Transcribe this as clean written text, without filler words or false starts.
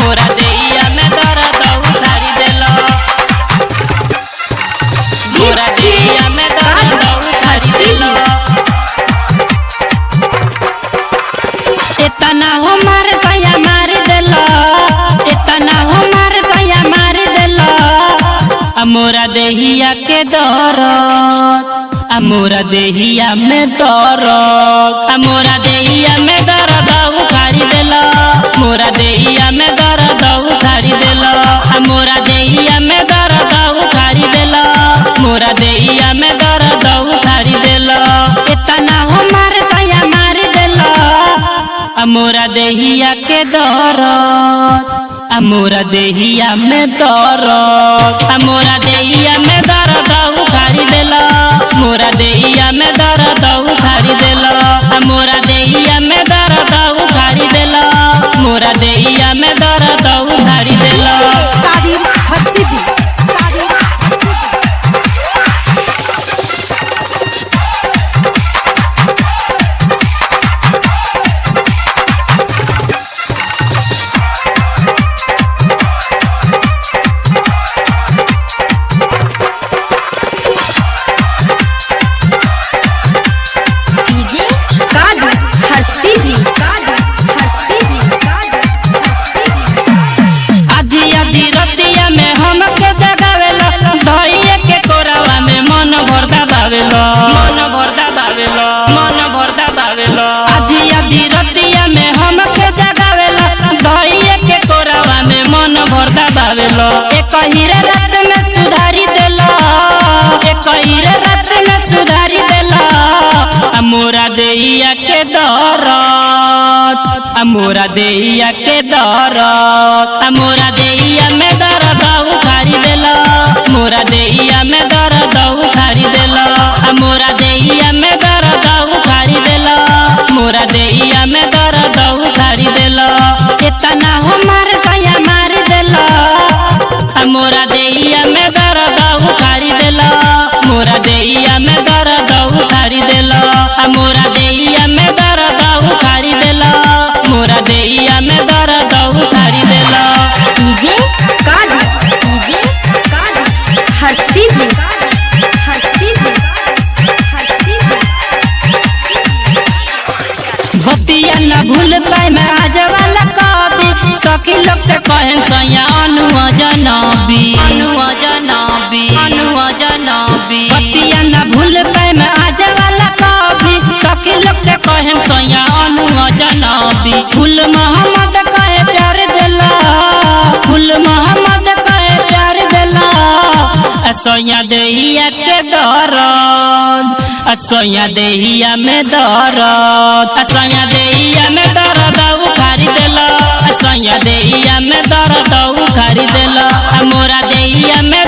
मोरा देहिया में दर्द उखाड़ी देला मोरा देहिया में दर्द उखाड़ी देला इतना हमार सैया मार देला इतना हमार सैया मार देला मोरा देहिया के दर्द मोरा देहिया में दर्द मोरा देहिया में दर्द उखाड़ी देला मोरा देहिया में दर्द उखाड़ी देला मोरा देहिया में दर्द उखाड़ी देला मोरा देहिया में दर्द उखाड़ी देला इतना हमार सैया मार देला मोरा देहिया के दर्द मोरा देहिया में दर्द मोरा देहिया में दर्द उखाड़ी देला मोरा देहिया में दर्द उखाड़ी देला मोरा देहिया में दर्द उखाड़ी देला मोरा देहिया में दर्द उखाड़ी देला आधी आधी रतिया में हमके जगावेला दहिए के कोरावा में मन भरदा बावेला एक हीरे रात में सुधारी देला एक हीरे रात में सुधारी देला मोरा देहिया के दर्द मोरा देहिया के दर्द मोरा देहिया में दर्द उखाड़ी देला मोरा देहिया में दर्द उखाड़ी देला मोरा देहिया में दर्द उखाड़ी देला मोरा देहिया में दर्द उखाड़ी देला इतना हमार सैया मार देला मोरा देहिया में दर्द उखाड़ी देला मोरा देहिया में दर्द उखाड़ी देला मोरा देहिया में दर्द उखाड़ी देला मोरा देहिया में दर्द उखाड़ी देला डीजे भतिया न भूल पाए मैं आज वाला कभी सखी लोग से कहे सैया अनुआ जनाबी भतिया न भूल पाए मैं आज वाला कभी सखी लोग से कहे सैया अनुआ जनाबी फूल मोहम्मद कहे प्यार देला फूल मोहम्मद कहे प्यार देला सैया देहिया के दर्द सैया देहिया में दर्द सैया देहिया में दर्द उखाड़ी देला सैया देहिया में दर्द उखाड़ी देला मोरा देहिया में